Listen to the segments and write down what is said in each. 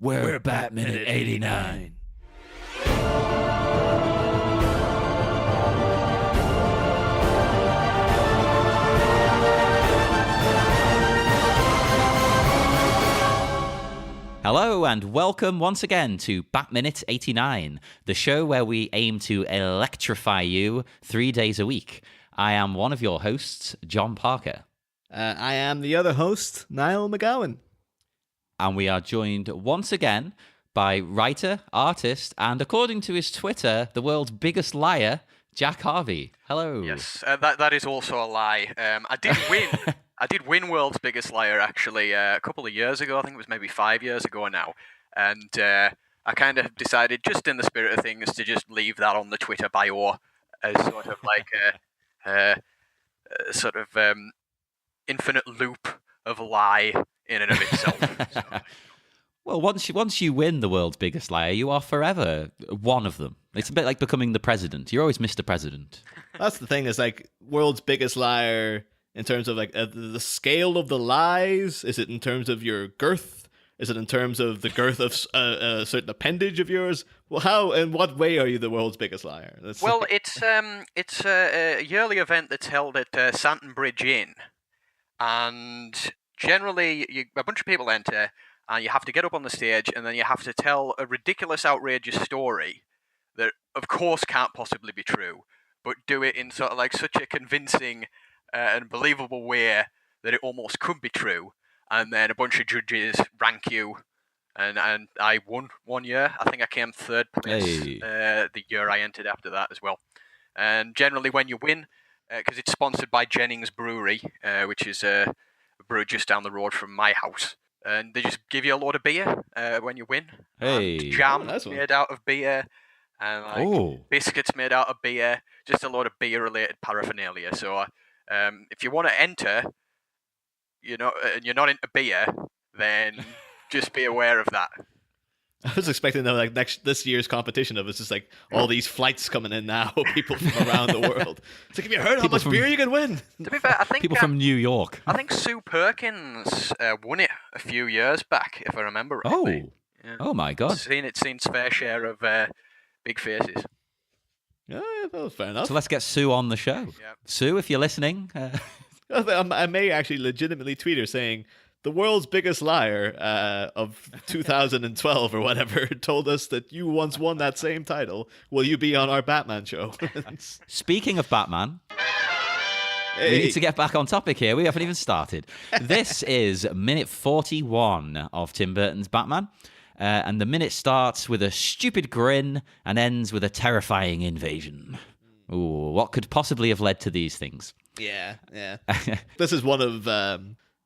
We're Batman at 89. Hello and welcome once again to Batminute 89, the show where we aim to electrify you 3 days a week. I am one of your hosts, John Parker. I am the other host, Niall McGowan. And we are joined once again by writer, artist, and according to his Twitter, the world's biggest liar, Jack Harvey. Hello. Yes, that is also a lie. I did win. I did win World's Biggest Liar, actually, a couple of years ago. I think it was maybe 5 years ago now. And I kind of decided, just in the spirit of things, to just leave that on the Twitter bio as sort of like a sort of infinite loop of lie in and of itself. So. Well, once you win the world's biggest liar, you are forever one of them. It's a bit like becoming the president. You're always Mr. President. That's the thing, is like world's biggest liar in terms of like the scale of the lies. Is it in terms of your girth? Is it in terms of the girth of a certain appendage of yours? Well, how and what way are you the world's biggest liar? It's a yearly event that's held at Santon Bridge Inn, and generally a bunch of people enter. And you have to get up on the stage, and then you have to tell a ridiculous, outrageous story that, of course, can't possibly be true, but do it in sort of like such a convincing and believable way that it almost could be true. And then a bunch of judges rank you, and I won 1 year. I think I came third place the year I entered after that as well. And generally, when you win, because it's sponsored by Jennings Brewery, which is a brewery just down the road from my house. And they just give you a load of beer when you win. Hey. And jam made out of beer. And like biscuits made out of beer. Just a load of beer-related paraphernalia. So if you want to enter, and you're not into beer, then just be aware of that. I was expecting that like this year's competition of it's just like all these flights coming in now, people from around the world. It's like, have you heard how much beer you can win? To be fair, I think people from New York. I think Sue Perkins won it a few years back, if I remember rightly. Oh my God! Seen its fair share of big faces. Yeah, that was fair enough. So let's get Sue on the show. Yeah. Sue, if you're listening, I may actually legitimately tweet her saying, the world's biggest liar of 2012 or whatever told us that you once won that same title. Will you be on our Batman show? Speaking of Batman, we need to get back on topic here. We haven't even started. This is minute 41 of Tim Burton's Batman. And the minute starts with a stupid grin and ends with a terrifying invasion. Ooh, what could possibly have led to these things? Yeah. This is one of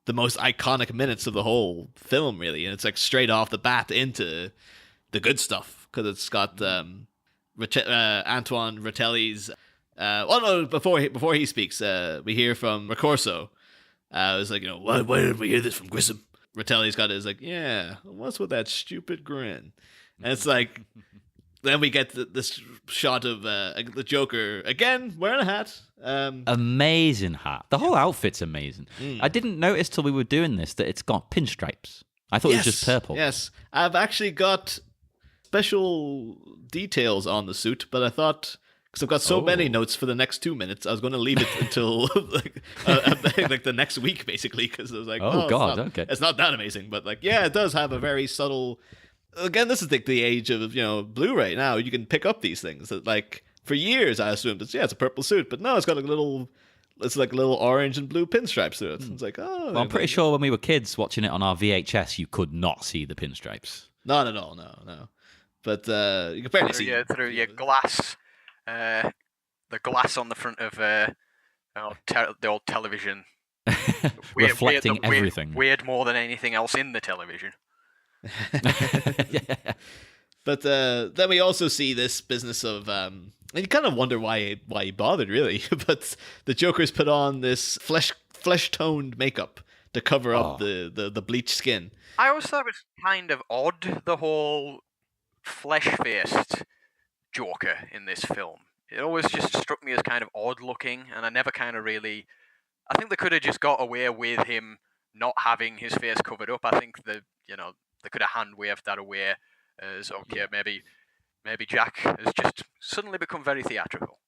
the most iconic minutes of the whole film, really, and it's like straight off the bat into the good stuff because it's got Antoine Ratelli's. Before he speaks, we hear from Ricorso. It was like, why did we hear this from Grissom? Ratelli's got his like, yeah, what's with that stupid grin? And it's like, then we get this shot of the Joker again wearing a hat. Amazing hat. The whole outfit's amazing. I didn't notice till we were doing this that it's got pinstripes. I thought it was just purple. Yes, I've actually got special details on the suit, but I thought, because I've got so many notes for the next 2 minutes, I was going to leave it until like the next week, basically, because I was like, okay. It's not that amazing, but like, yeah, it does have a very subtle. Again, this is like the age of Blu-ray. Now you can pick up these things that, like, for years I assumed it's a purple suit, but no, it's got like little orange and blue pinstripes through it. It's like, well, I'm pretty sure when we were kids watching it on our VHS, you could not see the pinstripes. Not at all, no. But you can barely see through your glass, the glass on the front of the old television, reflecting everything. Weird more than anything else in the television. Yeah. But then we also see this business of and you kind of wonder why he bothered, really. But the Joker's put on this flesh toned makeup to cover up the bleached skin. I always thought it was kind of odd, the whole flesh faced Joker in this film. It always just struck me as kind of odd looking, and I never kind of really. I think they could have just got away with him not having his face covered up. I think they could have hand waved that away as okay, maybe Jack has just suddenly become very theatrical.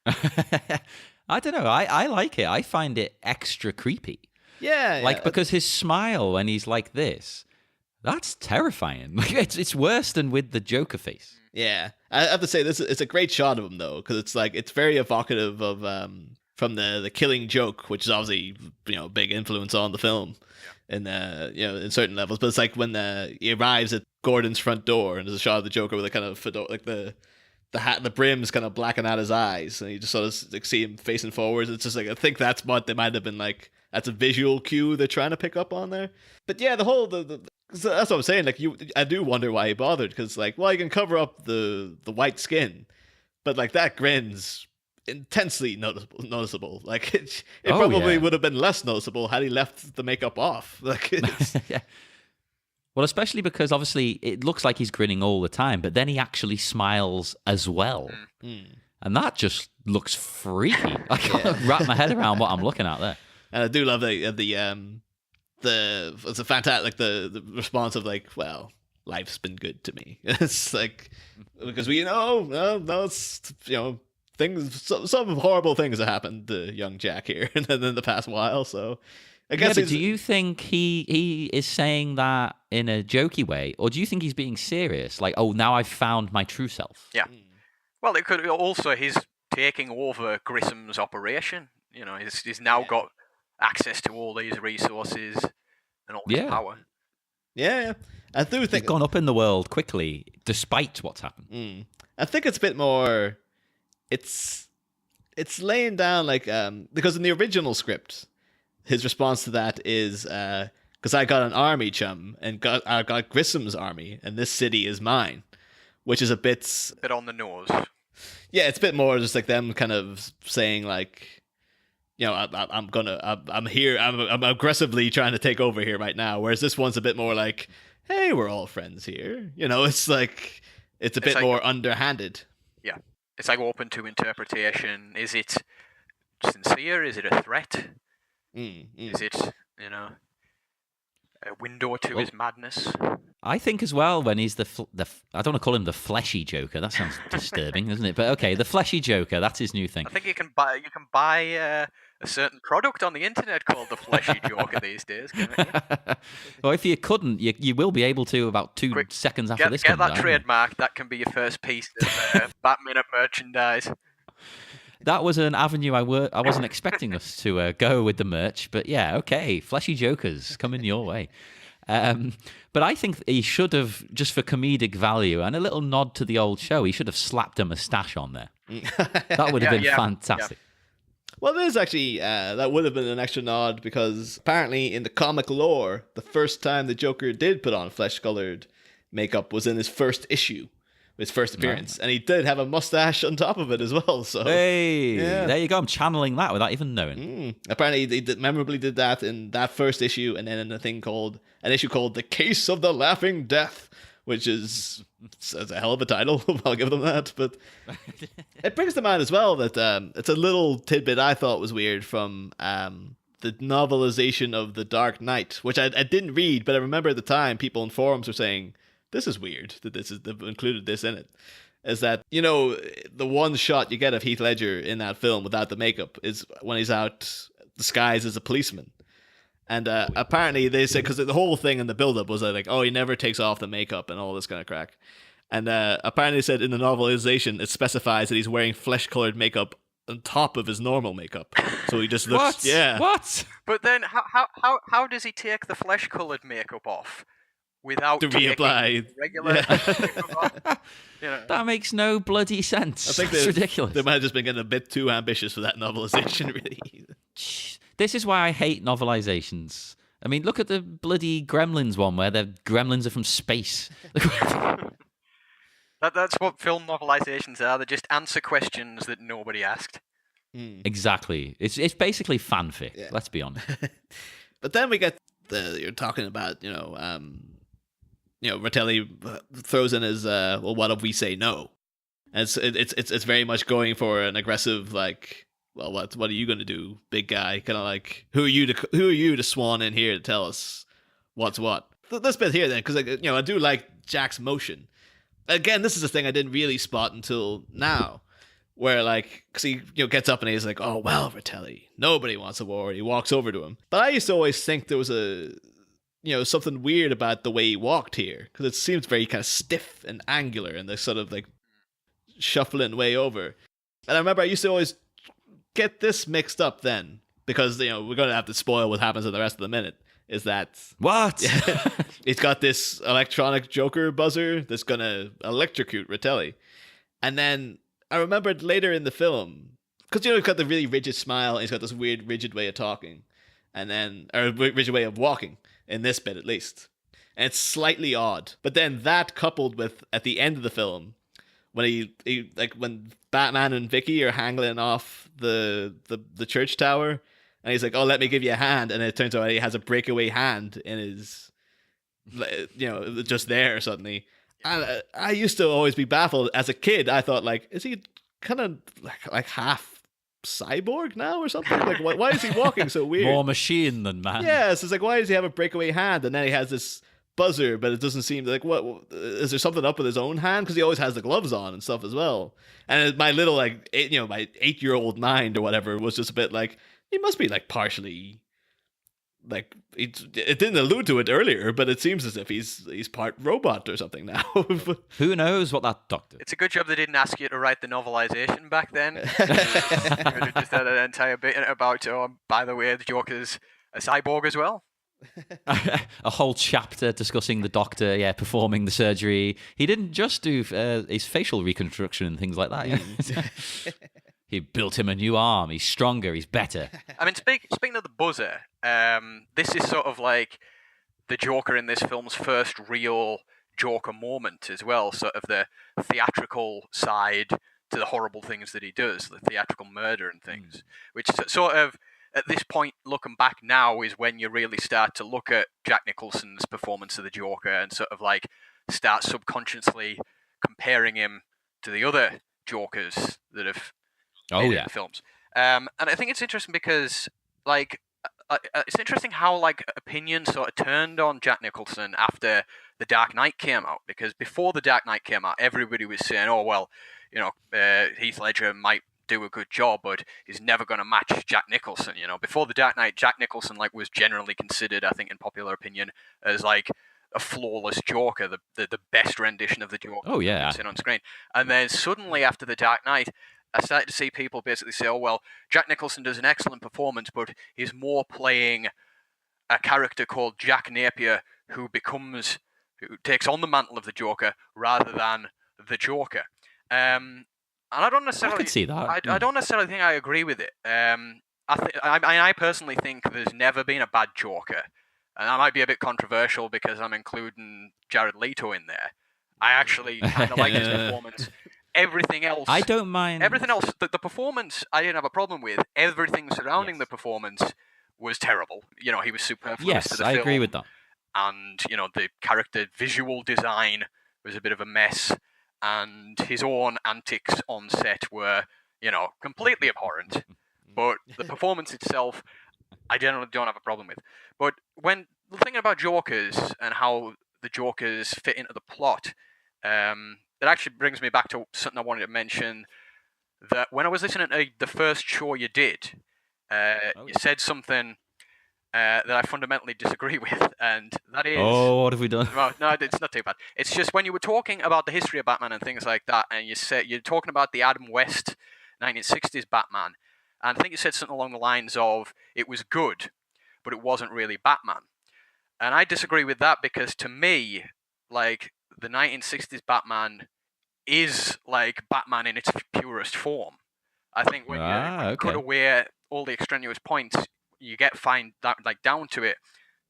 I don't know. I like it. I find it extra creepy. Yeah, Like, because his smile when he's like this, that's terrifying. Like, it's worse than with the Joker face. Yeah, I have to say it's a great shot of him though, because it's very evocative of from the Killing Joke, which is obviously a big influence on the film, in in certain levels. But it's like when he arrives at Gordon's front door, and there's a shot of the Joker with a kind of fedora, like the hat, the brim's kind of blacking out his eyes, and you just sort of like see him facing forwards. It's just like, I think that's what they might have been like. That's a visual cue they're trying to pick up on there. But yeah, the whole so that's what I'm saying. Like, I do wonder why he bothered, because like, well, you can cover up the white skin, but like that grin's intensely noticeable. Like it probably would have been less noticeable had he left the makeup off. Like, yeah. Well, especially because obviously it looks like he's grinning all the time, but then he actually smiles as well, and that just looks freaky. I can't wrap my head around what I'm looking at there. And I do love it's a fantastic, like the response of like, well, life's been good to me. It's like, because it's things, some horrible things have happened to young Jack here in the past while. So I guess. Yeah, but do you think he is saying that in a jokey way, or do you think he's being serious? Like, oh, now I've found my true self. Yeah. Well, it could also, he's taking over Grissom's operation. He's now got access to all these resources and all this power. Yeah. I do think he's gone up in the world quickly, despite what's happened. I think it's a bit more. It's laying down like because in the original script, his response to that is because I got an army, chum, and I got Grissom's army, and this city is mine, which is a bit on the nose. Yeah, it's a bit more just like them kind of saying like, I'm here, I'm aggressively trying to take over here right now. Whereas this one's a bit more like, hey, we're all friends here. It's like, it's a bit like, more underhanded. Yeah. It's like open to interpretation. Is it sincere? Is it a threat? Is it, a window to his madness? I think as well, when he's I don't want to call him the fleshy Joker. That sounds disturbing, doesn't it? But okay, the fleshy Joker, that's his new thing. I think you can buy a certain product on the internet called the fleshy Joker these days. Well, if you couldn't, you will be able to about 2 seconds after this. Get that trademark. That can be your first piece of Batman merchandise. That was an avenue I wasn't expecting us to go with the merch, but yeah, okay, fleshy Jokers coming your way. But I think he should have, just for comedic value and a little nod to the old show, he should have slapped a moustache on there. That would have been fantastic. Yeah. Well, there's actually, that would have been an extra nod, because apparently in the comic lore, the first time the Joker did put on flesh-colored makeup was in his first issue. His first appearance, and he did have a mustache on top of it as well. So hey, there you go. I'm channeling that without even knowing. Apparently, they memorably did that in that first issue, and then in an issue called "The Case of the Laughing Death," which is a hell of a title. I'll give them that. But it brings to mind as well that it's a little tidbit I thought was weird from the novelization of The Dark Knight, which I didn't read, but I remember at the time people in forums were saying, this is weird that they've included this in it. Is that, the one shot you get of Heath Ledger in that film without the makeup is when he's out disguised as a policeman. And apparently they said, because the whole thing in the build-up was like, oh, he never takes off the makeup and all this kind of crack. And apparently they said in the novelization, it specifies that he's wearing flesh-colored makeup on top of his normal makeup. So he just looks... What? Yeah. What? But then how does he take the flesh-colored makeup off? Without to reapply regular, that makes no bloody sense. I think it's ridiculous. They might have just been getting a bit too ambitious for that novelization, really. This is why I hate novelizations. I mean, look at the bloody Gremlins one where the Gremlins are from space. That's what film novelizations are. They just answer questions that nobody asked. Exactly. It's basically fanfic. Yeah. Let's be honest. But then we get you're talking about Ratelli throws in his well, what if we say no? And it's very much going for an aggressive, like, well, what are you going to do, big guy? Kind of like, who are you to swan in here to tell us what's what? this bit here then, because I do like Jack's motion. Again, this is a thing I didn't really spot until now, where because he gets up and he's like, "Oh well, Fratelli, nobody wants a war." He walks over to him, but I used to always think there was something weird about the way he walked here, because it seems very kind of stiff and angular and the sort of shuffling way over. And I remember I used to always get this mixed up then, because we're going to have to spoil what happens in the rest of the minute. Is that what? He's got this electronic Joker buzzer that's going to electrocute Fratelli. And then I remembered later in the film, because he's got the really rigid smile and he's got this weird rigid way of talking, or rigid way of walking in this bit at least. And it's slightly odd. But then that coupled with at the end of the film, when he when Batman and Vicky are hanging off the church tower, and he's like, "Oh, let me give you a hand," and it turns out he has a breakaway hand in his, just there suddenly. And I used to always be baffled as a kid. I thought, is he kind of like half cyborg now or something? Why is he walking so weird? More machine than man. Yeah, so it's why does he have a breakaway hand? And then he has this buzzer, but it doesn't seem what is there something up with his own hand? Because he always has the gloves on and stuff as well. And my little my 8-year-old mind or whatever was just a bit he must be partially it didn't allude to it earlier, but it seems as if he's part robot or something now. Who knows what that doctor? It's a good job they didn't ask you to write the novelization back then. You could have just had an entire bit about, by the way, the Joker's a cyborg as well. A whole chapter discussing the doctor, performing the surgery. He didn't just do his facial reconstruction and things like that. Yeah? He built him a new arm. He's stronger. He's better. I mean, speaking of the buzzer, this is sort of the Joker in this film's first real Joker moment as well. Sort of the theatrical side to the horrible things that he does, the theatrical murder and things, which sort of, at this point, looking back now, is when you really start to look at Jack Nicholson's performance of the Joker and sort of start subconsciously comparing him to the other Jokers that have made it in films. And I think it's interesting because it's interesting how opinion sort of turned on Jack Nicholson after The Dark Knight came out, because before The Dark Knight came out, everybody was saying, "Oh well, Heath Ledger might do a good job, but he's never going to match Jack Nicholson." Before The Dark Knight, Jack Nicholson was generally considered, I think, in popular opinion, as a flawless Joker, the best rendition of the Joker. Oh yeah, seen on screen. And then suddenly after The Dark Knight, I started to see people basically say, "Oh well, Jack Nicholson does an excellent performance, but he's more playing a character called Jack Napier who takes on the mantle of the Joker rather than the Joker." And I don't necessarily. I could see that. I don't necessarily think I agree with it. I personally think there's never been a bad Joker, and that might be a bit controversial because I'm including Jared Leto in there. I actually kind of like his performance. Everything else, I don't mind. Everything else, the performance, I didn't have a problem with. Everything surrounding the performance was terrible. He was superfluous to the film. Yes, I agree with that. And the character visual design was a bit of a mess, and his own antics on set were, completely abhorrent. But the performance itself, I generally don't have a problem with. But when thinking about Jokers and how the Jokers fit into the plot, that actually brings me back to something I wanted to mention, that when I was listening to the first show you did, you said something that I fundamentally disagree with, and that is... Oh, what have we done? Well, no, it's not too bad. It's just when you were talking about the history of Batman and things like that, and you're talking about the Adam West 1960s Batman, and I think you said something along the lines of, it was good, but it wasn't really Batman. And I disagree with that because to me, the 1960s Batman is Batman in its purest form. I think when you cut away all the extraneous points, you find that down to it,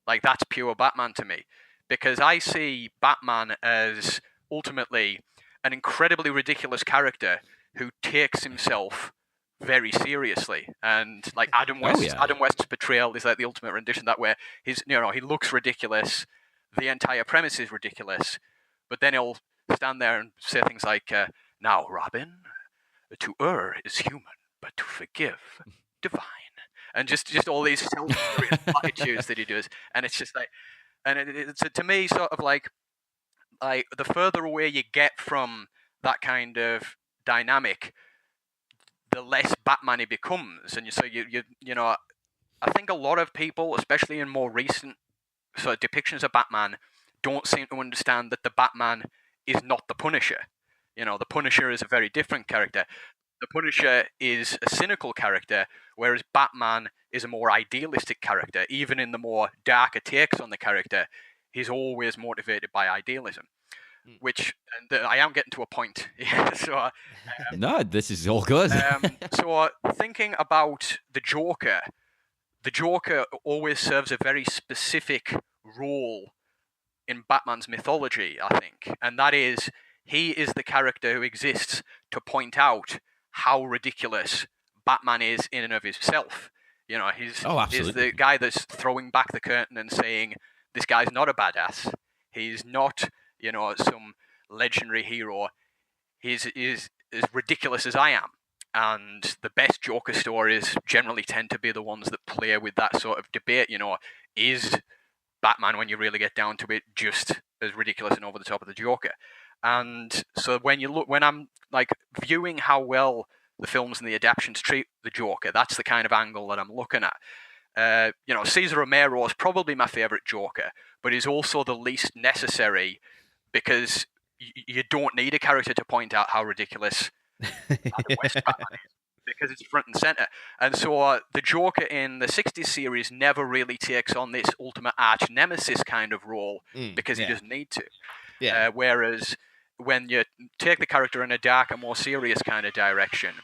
that's pure Batman to me. Because I see Batman as ultimately an incredibly ridiculous character who takes himself very seriously. And Adam West's portrayal is the ultimate rendition that way. He looks ridiculous, the entire premise is ridiculous, but then he'll stand there and say things like, "Now, Robin, to err is human, but to forgive, divine." And just all these self-serious platitudes that he does. And it's just And it's to me sort of like the further away you get from that kind of dynamic, the less Batman he becomes. And you know, I think a lot of people, especially in more recent sort of depictions of Batman, don't seem to understand that the Batman is not the Punisher. You know, the Punisher is a very different character. The Punisher is a cynical character, whereas Batman is a more idealistic character. Even in the more darker takes on the character, he's always motivated by idealism. Which, and I am getting to a point. So, no, this is all good. so thinking about the Joker always serves a very specific role in Batman's mythology, I think, and that is he is the character who exists to point out how ridiculous Batman is in and of himself. You know, he's the guy that's throwing back the curtain and saying, this guy's not a badass. He's not, you know, some legendary hero. He's as ridiculous as I am. And the best Joker stories generally tend to be the ones that play with that sort of debate. You know, is Batman, when you really get down to it, just as ridiculous and over the top of the Joker? And so when I'm like viewing how well the films and the adaptations treat the Joker, that's the kind of angle that I'm looking at. You know, Cesar Romero is probably my favorite Joker, but he's also the least necessary because you don't need a character to point out how ridiculous the West Batman is, because it's front and center. And so the Joker in the 60s series never really takes on this ultimate arch nemesis kind of role because he doesn't need to. Yeah. Whereas when you take the character in a darker, more serious kind of direction,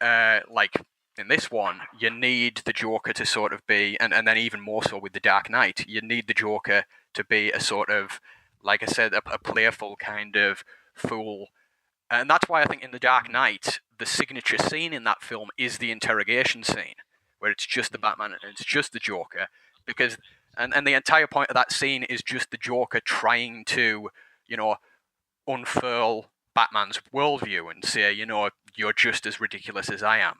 like in this one, you need the Joker to sort of be, and then even more so with the Dark Knight, you need the Joker to be a sort of, like I said, a playful kind of fool. And that's why I think in The Dark Knight, the signature scene in that film is the interrogation scene, where it's just the Batman and it's just the Joker, because and the entire point of that scene is just the Joker trying to, you know, unfurl Batman's worldview and say, you know, you're just as ridiculous as I am.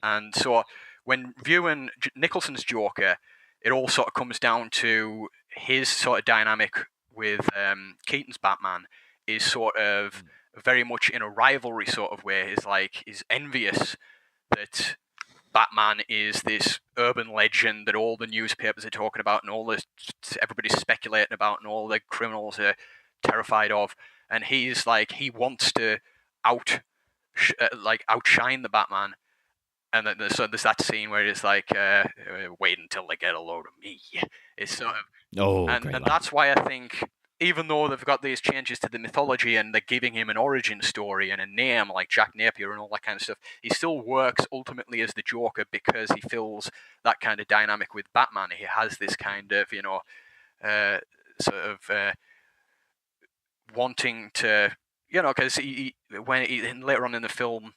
And so when viewing Nicholson's Joker, it all sort of comes down to his sort of dynamic with Keaton's Batman is sort of very much in a rivalry sort of way. He's envious that Batman is this urban legend that all the newspapers are talking about and everybody's speculating about and all the criminals are terrified of. And he's like, he wants to outshine the Batman. And then so there's that scene where it's like, wait until they get a load of me. It's sort of, and that's why I think, even though they've got these changes to the mythology and they're giving him an origin story and a name like Jack Napier and all that kind of stuff, he still works ultimately as the Joker because he fills that kind of dynamic with Batman. He has this kind of, you know, sort of wanting to, you know, because later on in the film,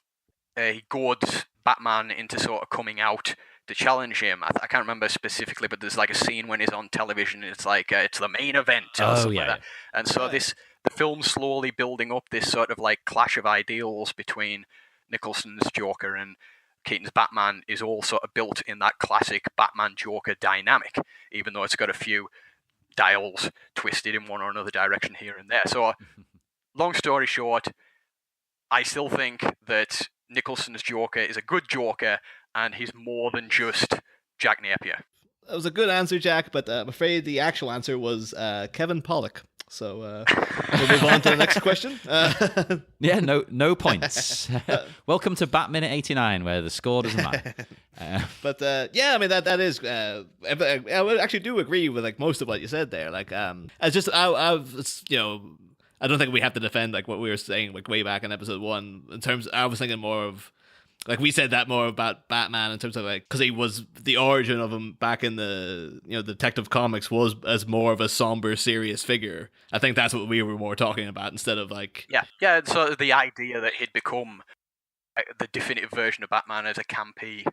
he goads Batman into sort of coming out to challenge him. I can't remember specifically, but there's like a scene when he's on television and it's like, it's the main event or something like that. And so the film's slowly building up this sort of like clash of ideals between Nicholson's Joker and Keaton's Batman is all sort of built in that classic Batman-Joker dynamic, even though it's got a few dials twisted in one or another direction here and there. So long story short, I still think that Nicholson's Joker is a good Joker, and he's more than just Jack Napier. That was a good answer, Jack, but I'm afraid the actual answer was Kevin Pollak. So we'll move on to the next question. Yeah, no points. Welcome to Bat Minute 89, where the score doesn't matter. But yeah, I mean that is. I would actually do agree with like most of what you said there. Like, I you know, I don't think we have to defend like what we were saying like way back in episode 1 in terms. I was thinking more of. Like we said that more about Batman in terms of like because he was the origin of him back in the Detective Comics was as more of a somber, serious figure. I think that's what we were more talking about instead of like yeah. So the idea that he'd become the definitive version of Batman as a campy,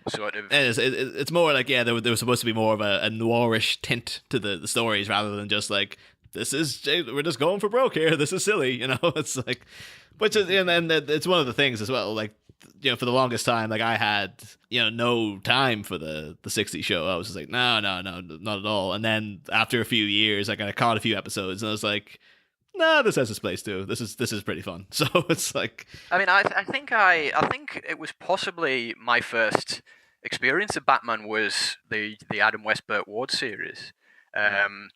sort of. It's more like there was supposed to be more of a noirish tint to the stories rather than just like we're just going for broke here. This is silly, you know. It's like. Which is, and it's one of the things as well. Like for the longest time, like I had, no time for the 60s show. I was just like, no, not at all. And then after a few years, I kind of caught a few episodes and I was like, no, this has its place too. This is pretty fun. So it's like, I mean, I think it was possibly my first experience of Batman was the Adam West Burt Ward series. And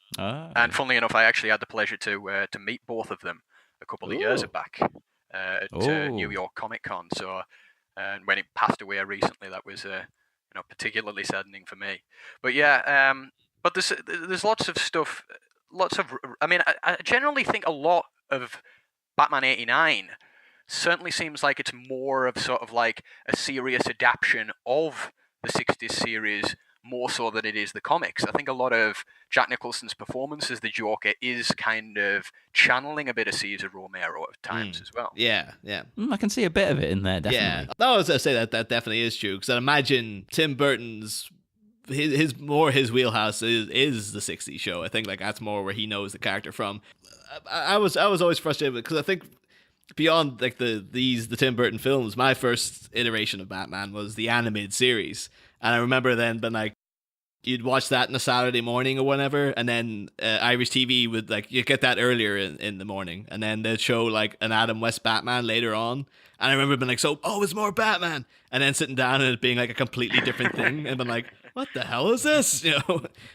funnily enough, I actually had the pleasure to meet both of them a couple of years back at New York Comic Con. So, and when he passed away recently, that was particularly saddening for me. But yeah, but there's lots of stuff. I mean, I generally think a lot of Batman '89 certainly seems like it's more of sort of like a serious adaptation of the '60s series, more so than it is the comics. I think a lot of Jack Nicholson's performance as the Joker is kind of channeling a bit of Cesar Romero at times as well. Yeah. I can see a bit of it in there, definitely. Yeah, I was going to say that definitely is true, because I imagine Tim Burton's his wheelhouse is the 60s show. I think like that's more where he knows the character from. I was always frustrated because I think beyond like the Tim Burton films, my first iteration of Batman was the animated series, and I remember then being like, you'd watch that on a Saturday morning or whatever, and then Irish TV would like, you get that earlier in the morning, and then they'd show like an Adam West Batman later on, and I remember being like, it's more Batman, and then sitting down and it being like a completely different thing, and being like, what the hell is this?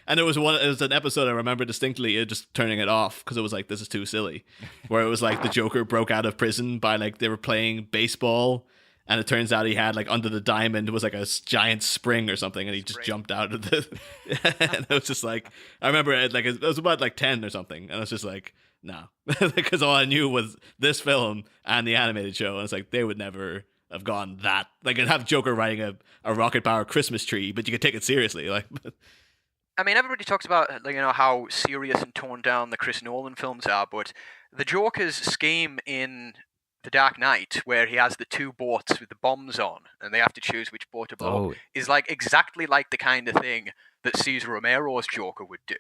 And it was an episode I remember distinctly, just turning it off because it was like, this is too silly, where it was like the Joker broke out of prison by like they were playing baseball. And it turns out he had like under the diamond was like a giant spring or something, and he just jumped out of the. And it was just like, I remember it was about like 10 or something, and I was just like, no, because all I knew was this film and the animated show, and it's like they would never have gone that. Like, it'd have Joker riding a rocket powered Christmas tree, but you could take it seriously, like. I mean, everybody talks about how serious and toned down the Chris Nolan films are, but the Joker's scheme in The Dark Knight, where he has the two boats with the bombs on, and they have to choose which boat to blow, is like exactly like the kind of thing that Cesar Romero's Joker would do.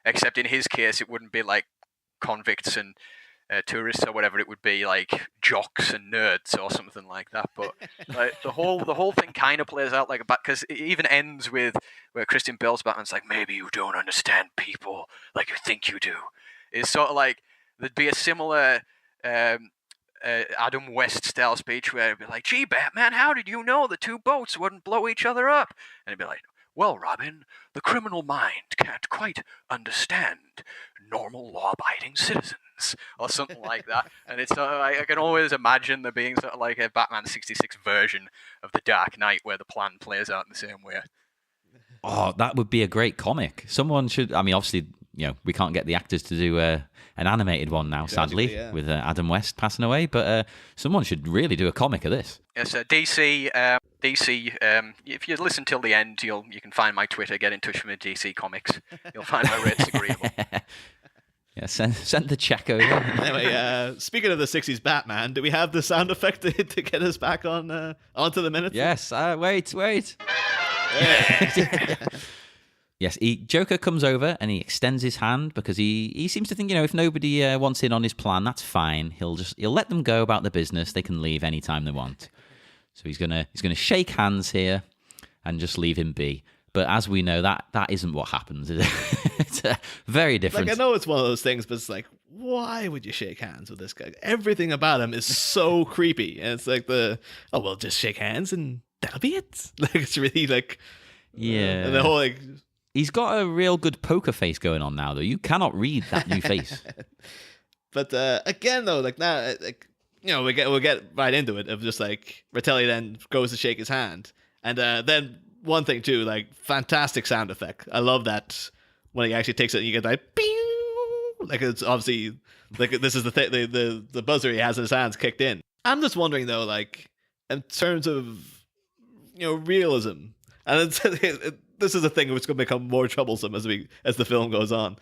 Except in his case, it wouldn't be like convicts and tourists or whatever. It would be like jocks and nerds or something like that. But like, the whole thing kind of plays out like a bat, because it even ends with where Christian Bale's Batman's like, maybe you don't understand people like you think you do. It's sort of like there'd be a similar Adam West style speech where it'd be like, gee, Batman, how did you know the two boats wouldn't blow each other up? And he'd be like, well, Robin, the criminal mind can't quite understand normal law-abiding citizens, or something like that. And it's I can always imagine there being sort of like a Batman 66 version of The Dark Knight where the plan plays out in the same way. Oh, that would be a great comic. Someone should, I mean, obviously, we can't get the actors to do an animated one now, sadly, with Adam West passing away, but someone should really do a comic of this. Yes, DC, if you listen till the end, you can find my Twitter, get in touch with me, DC Comics. You'll find my rates agreeable. Yeah, send the check over. Anyway, speaking of the 60s Batman, do we have the sound effect to get us back onto the minutes? Yes, wait. Yes, Joker comes over and he extends his hand because he seems to think, if nobody wants in on his plan, that's fine. He'll let them go about the business. They can leave anytime they want. So he's gonna shake hands here and just leave him be. But as we know, that isn't what happens. It's very different. Like, I know it's one of those things, but it's like, why would you shake hands with this guy? Everything about him is so creepy, and it's like just shake hands and that'll be it. Like, it's really like, yeah, and the whole like. He's got a real good poker face going on now, though. You cannot read that new face. But again, though, like now, like we'll get right into it. Of just like Ratelli then goes to shake his hand, and then one thing too, like fantastic sound effect. I love that when he actually takes it, and you get like, pew! Like it's obviously like this is the buzzer he has in his hands kicked in. I'm just wondering though, like in terms of realism, and this is a thing which is going to become more troublesome as the film goes on.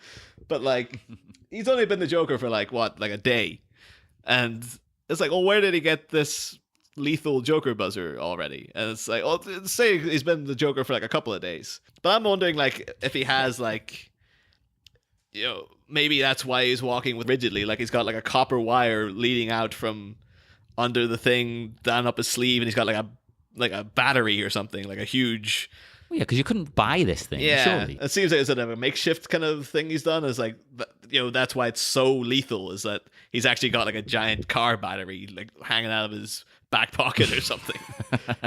But like, he's only been the Joker for like a day, and it's like, where did he get this lethal Joker buzzer already? And it's like, say he's been the Joker for like a couple of days. But I'm wondering like if he has like, maybe that's why he's walking with rigidly, like he's got like a copper wire leading out from under the thing down up his sleeve, and he's got like a battery or something, like a huge. Well, yeah, because you couldn't buy this thing. Yeah, surely. it seems like it's a makeshift kind of thing he's done. Is like, that's why it's so lethal. Is that he's actually got like a giant car battery like hanging out of his back pocket or something.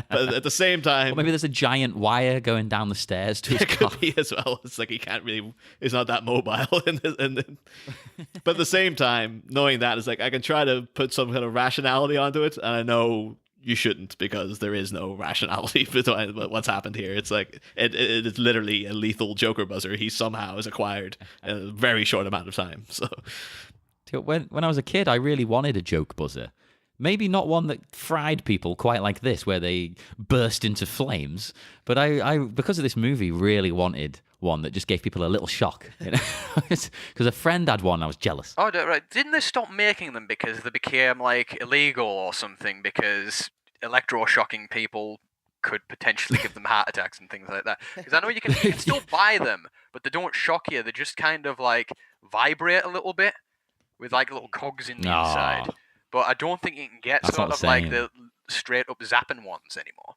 But at the same time, Or maybe there's a giant wire going down the stairs to his it car. could be as well. It's like he can't really. He's not that mobile. But at the same time, knowing that, is like I can try to put some kind of rationality onto it, and I know you shouldn't, because there is no rationality between what's happened here. It's like it is literally a lethal Joker buzzer he somehow has acquired in a very short amount of time. So When I was a kid, I really wanted a joke buzzer. Maybe not one that fried people quite like this, where they burst into flames. But I because of this movie, really wanted one that just gave people a little shock. Because a friend had one, I was jealous. Oh, right. Didn't they stop making them because they became like illegal or something? Because electroshocking people could potentially give them heart attacks and things like that. Because I know you can still buy them, but they don't shock you. They just kind of like vibrate a little bit with like little cogs in the inside. But I don't think you can get That's sort not of the like same. the straight up zapping ones anymore.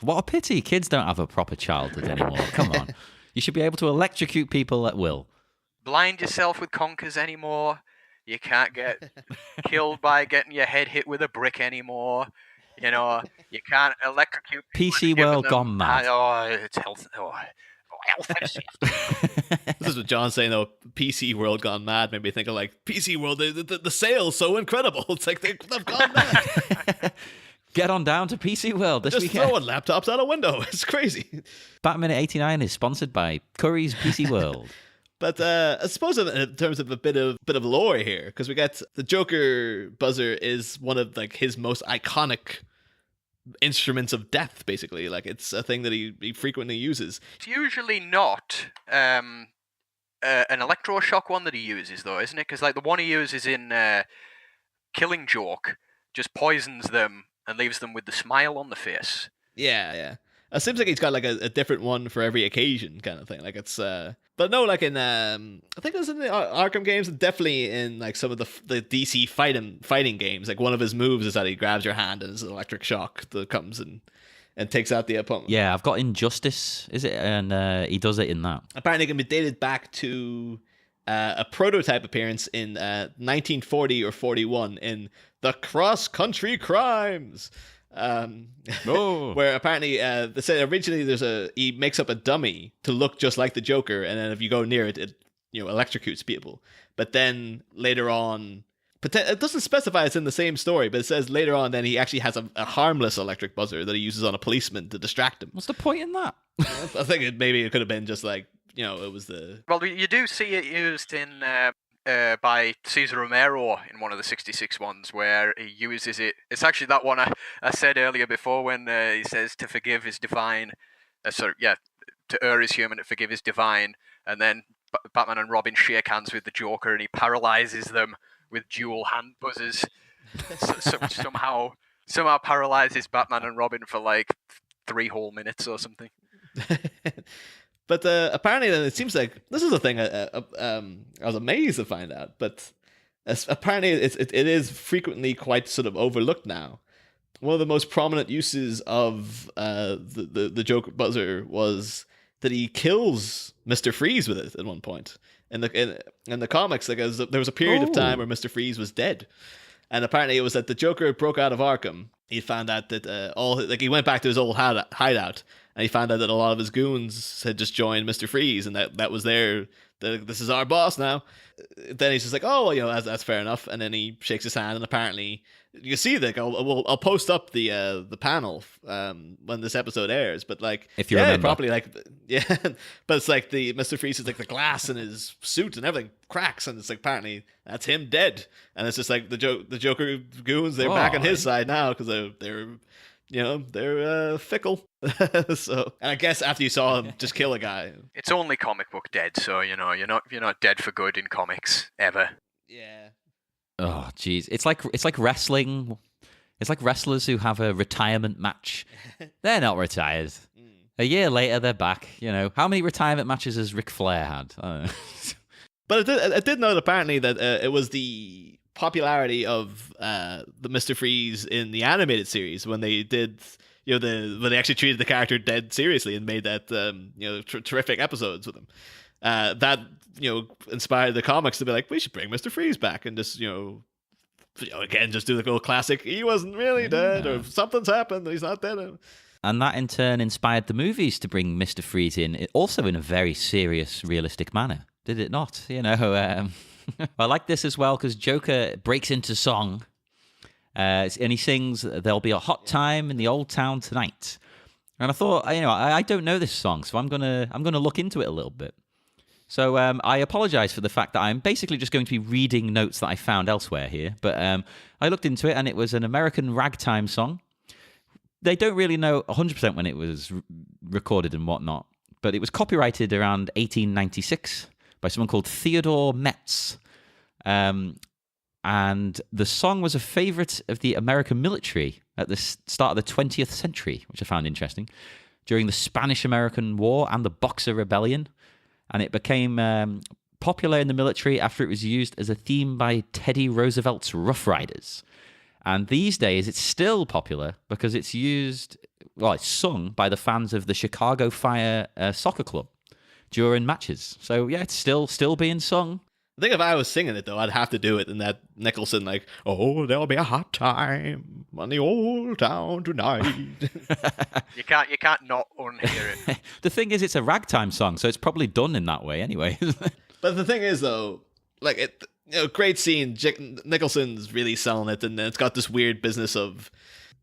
What a pity. Kids don't have a proper childhood anymore. Come on. You should be able to electrocute people at will. Blind yourself with conkers anymore. You can't get killed by getting your head hit with a brick anymore. You know, you can't electrocute people. PC and give world them- gone mad. Oh, it's health. Health and safety. this is what John's saying though. PC world gone mad made me think of like PC world. The sale's so incredible. It's like they've gone mad. Get on down to PC World this Just weekend. throwing laptops out a window. It's crazy. Batman 89 is sponsored by Curry's PC World. But I suppose in terms of a bit of lore here, because we get the Joker buzzer is one of like his most iconic instruments of death. Basically, like it's a thing that he frequently uses. It's usually not an electroshock one that he uses, though, isn't it? Because like the one he uses in Killing Joke just poisons them and leaves them with the smile on the face. Yeah. It seems like he's got like a different one for every occasion, kind of thing. Like it's, but no, like in I think it was in the Arkham games, and definitely in like some of the DC fighting games. Like one of his moves is that he grabs your hand and it's an electric shock that comes and takes out the opponent. Yeah, I've got Injustice, is it? And he does it in that. Apparently, it can be dated back to a prototype appearance in 1940 or 41 in the Cross Country Crimes. Where apparently they said originally he makes up a dummy to look just like the Joker, and then if you go near it, it electrocutes people. But then later on, it doesn't specify it's in the same story, but it says later on then he actually has a harmless electric buzzer that he uses on a policeman to distract him. What's the point in that? I think maybe it could have been just like it was the. Well, you do see it used in by Cesar Romero in one of the 66 ones where he uses it. It's actually that one I said earlier before when he says to forgive is divine. To err is human, to forgive is divine. And then Batman and Robin shake hands with the Joker and he paralyzes them with dual hand buzzers. somehow paralyzes Batman and Robin for like 3 whole minutes or something. But apparently, then it seems like this is a thing I was amazed to find out. But apparently, it is frequently quite sort of overlooked now. One of the most prominent uses of the Joker buzzer was that he kills Mr. Freeze with it at one point in the comics. Like there was a period of time where Mr. Freeze was dead, and apparently it was that the Joker broke out of Arkham. He found out that he went back to his old hideout. And he found out that a lot of his goons had just joined Mr. Freeze, and that was this is our boss now. Then he's just like, oh, well, that's fair enough. And then he shakes his hand, and apparently, you see, like, I'll post up the panel when this episode airs. But like, if you remember properly, like, yeah. But it's like the Mr. Freeze is like the glass in his suit and everything cracks, and it's like apparently that's him dead. And it's just like the Joker goons, they're back on his side now because they're fickle. So, and I guess after you saw him just kill a guy, it's only comic book dead, so you're not dead for good in comics ever. Yeah. Oh, jeez, it's like wrestling. It's like wrestlers who have a retirement match. They're not retired. A year later, they're back. How many retirement matches has Ric Flair had? I don't know. But I did note apparently that it was the popularity of the Mr. Freeze in the animated series when they did, when they actually treated the character dead seriously and made that, terrific episodes with him. That, inspired the comics to be like, we should bring Mr. Freeze back and just, again, just do the little classic, he wasn't really dead, or something's happened, he's not dead. And that in turn inspired the movies to bring Mr. Freeze in, also in a very serious, realistic manner. Did it not? I like this as well because Joker breaks into song, and he sings, "There'll be a hot time in the old town tonight." And I thought, I don't know this song, so I'm gonna look into it a little bit. So I apologize for the fact that I'm basically just going to be reading notes that I found elsewhere here. But I looked into it, and it was an American ragtime song. They don't really know 100% when it was recorded and whatnot, but it was copyrighted around 1896 by someone called Theodore Metz. And the song was a favorite of the American military at the start of the 20th century, which I found interesting, during the Spanish-American War and the Boxer Rebellion. And it became popular in the military after it was used as a theme by Teddy Roosevelt's Rough Riders. And these days, it's still popular because it's sung by the fans of the Chicago Fire soccer club during matches. So, yeah, it's still being sung. I think if I was singing it, though, I'd have to do it in that Nicholson, like, oh, there'll be a hot time on the old town tonight. You can't not unhear it. The thing is, it's a ragtime song, so it's probably done in that way anyway. But the thing is, though, like, great scene. Nicholson's really selling it, and it's got this weird business of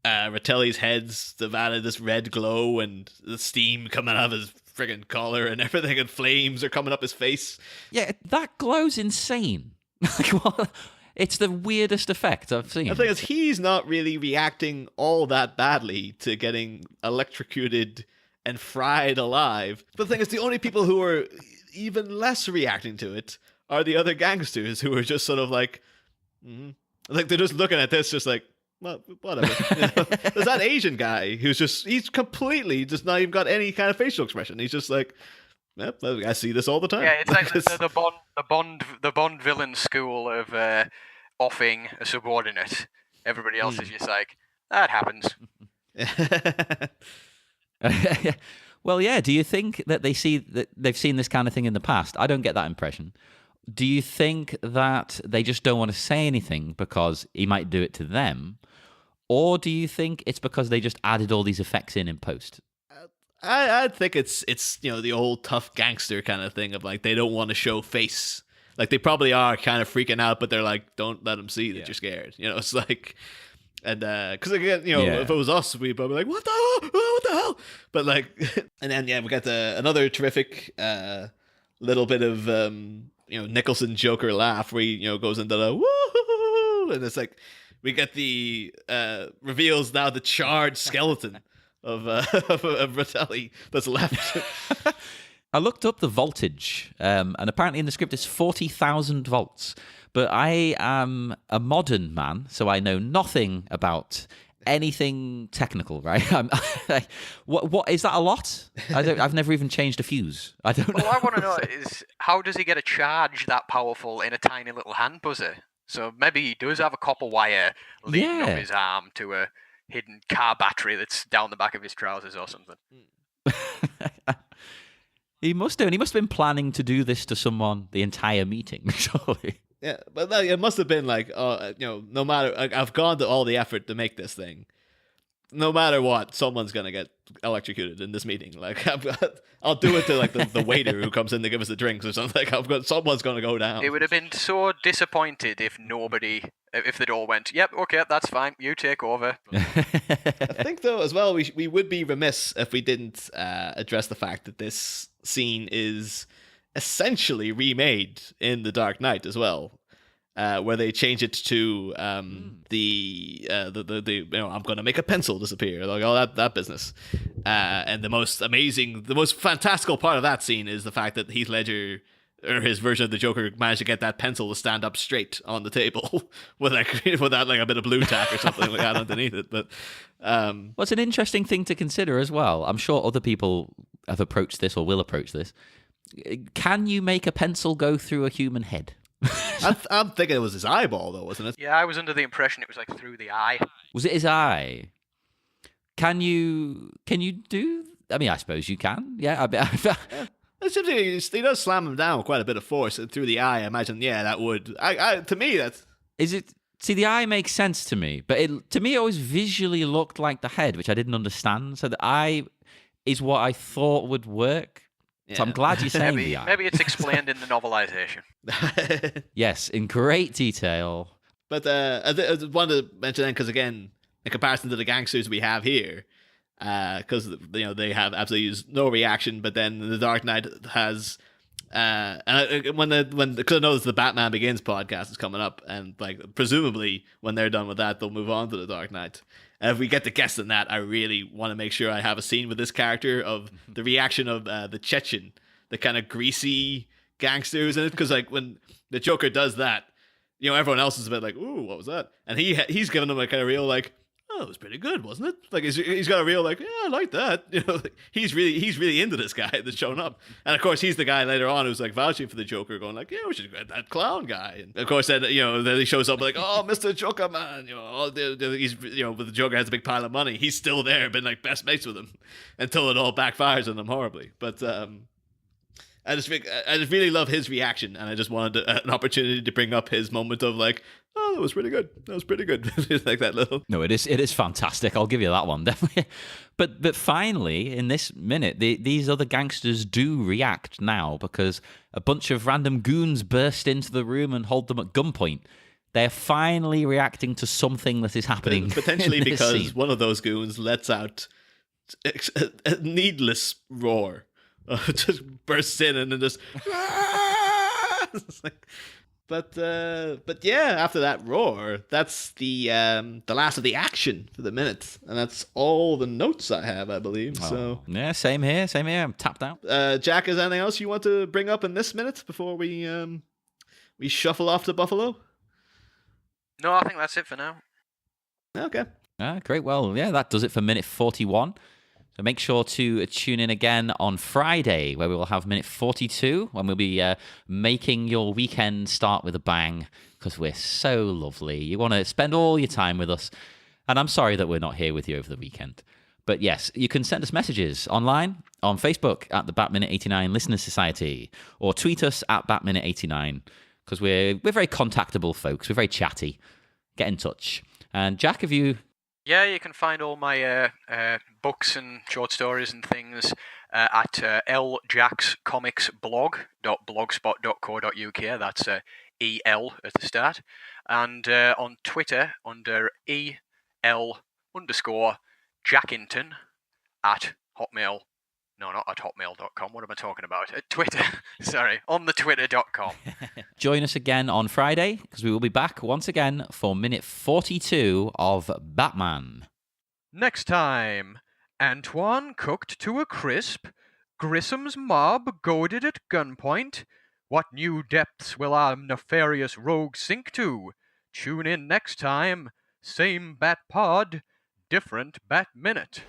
Ratelli's heads. They've added this red glow and the steam coming out of his friggin' collar and everything, and flames are coming up his face. Yeah, that glow's insane. Like, what? It's the weirdest effect I've seen. The thing is, he's not really reacting all that badly to getting electrocuted and fried alive. But the thing is, the only people who are even less reacting to it are the other gangsters who are just sort of like, like they're just looking at this, just like, well, whatever. There's that Asian guy he's completely just not even got any kind of facial expression. He's just like, yep, I see this all the time. Yeah, it's like the Bond villain school of offing a subordinate. Everybody else is just like, that happens. Well, yeah. Do you think that they've seen this kind of thing in the past? I don't get that impression. Do you think that they just don't want to say anything because he might do it to them? Or do you think it's because they just added all these effects in post? I think it's the old tough gangster kind of thing of like they don't want to show face. Like they probably are kind of freaking out, but they're like, don't let them see that you're scared. It's like, and because again, if it was us, we'd probably be like, what the hell? What the hell? But like, and then we got another terrific little bit of Nicholson Joker laugh where he goes into the woo, and it's like we get the reveals now the charred skeleton of Ratelli that's left. I looked up the voltage, and apparently in the script it's 40,000 volts. But I am a modern man, so I know nothing about anything technical, right? What is that a lot? I've never even changed a fuse. I don't know. What I want to know is how does he get a charge that powerful in a tiny little hand buzzer? So maybe he does have a copper wire leading up his arm to a hidden car battery that's down the back of his trousers or something. He must do, and he must have been planning to do this to someone the entire meeting, surely. Yeah, but it must have been like, no matter, I've gone to all the effort to make this thing. No matter what, someone's gonna get electrocuted in this meeting. Like, I'll do it to like the waiter who comes in to give us the drinks or something. Like, someone's gonna go down. It would have been so disappointed if they'd all went, yep, okay, that's fine, you take over. I think though as well, we would be remiss if we didn't address the fact that this scene is essentially remade in The Dark Knight as well, where they change it to the I'm going to make a pencil disappear, like all that business. And the most fantastical part of that scene is the fact that Heath Ledger, or his version of the Joker, managed to get that pencil to stand up straight on the table without like a bit of blue tack or something like that underneath it. But well, it's an interesting thing to consider as well. I'm sure other people have approached this or will approach this. Can you make a pencil go through a human head? I'm thinking it was his eyeball, though, wasn't it? Yeah, I was under the impression it was like through the eye. Was it his eye? Can you do? I mean, I suppose you can. Yeah, It seems he does slam him down with quite a bit of force through the eye. I imagine, yeah, that would. To me, that's. Is it? See, the eye makes sense to me, but to me, it always visually looked like the head, which I didn't understand. So the eye is what I thought would work. Yeah. So I'm glad you're saying the eye. Maybe it's explained in the novelization. Yes, in great detail. But I wanted to mention then, because again, in comparison to the gangsters we have here, because they have absolutely no reaction, but then the Dark Knight has. Because I know the Batman Begins podcast is coming up, and like presumably when they're done with that, they'll move on to the Dark Knight. And if we get the guest in that, I really want to make sure I have a scene with this character of the reaction of the Chechen, the kind of greasy gangsters in it. Because like when the Joker does that, everyone else is a bit like, "Ooh, what was that?" And he's giving them a kind of real like, "Oh, it was pretty good, wasn't it?" Like he's got a real like, "Yeah, I like that." Like, he's really into this guy that's shown up, and of course he's the guy later on who's like vouching for the Joker, going like, "Yeah, we should get that clown guy." And of course then then he shows up like, "Oh, Mr. Joker man," he's but the Joker has a big pile of money. He's still there, been like best mates with him until it all backfires on him horribly. But I just really love his reaction, and I just wanted an opportunity to bring up his moment of like, "Oh, that was pretty good. That was pretty good." Like that little. No, it is fantastic. I'll give you that one, definitely. But finally, in this minute, these other gangsters do react now because a bunch of random goons burst into the room and hold them at gunpoint. They're finally reacting to something that is happening. Potentially in this because scene. one of those goons lets out a needless roar. Just bursts in and then just. It's like, but yeah, after that roar, that's the last of the action for the minute, and that's all the notes I have, I believe. Oh, so yeah, same here. I'm tapped out. Jack, is there anything else you want to bring up in this minute before we shuffle off to Buffalo? No, I think that's it for now. Okay. Great. Well, yeah, that does it for minute 41. So make sure to tune in again on Friday, where we will have minute 42, when we'll be making your weekend start with a bang, because we're so lovely. You want to spend all your time with us. And I'm sorry that we're not here with you over the weekend. But yes, you can send us messages online, on Facebook at the Batminute89 Listener Society, or tweet us at Batminute89, because we're very contactable folks. We're very chatty. Get in touch. And Jack, have you... Yeah, you can find all my books and short stories and things at ljackscomicsblog.blogspot.co.uk. That's EL at the start. And on Twitter under EL_Jackington at Hotmail. No, not at hotmail.com. What am I talking about? At Twitter. Sorry, on the twitter.com. Join us again on Friday, because we will be back once again for minute 42 of Batman. Next time, Antoine cooked to a crisp, Grissom's mob goaded at gunpoint. What new depths will our nefarious rogue sink to? Tune in next time. Same Bat Pod, different Bat Minute.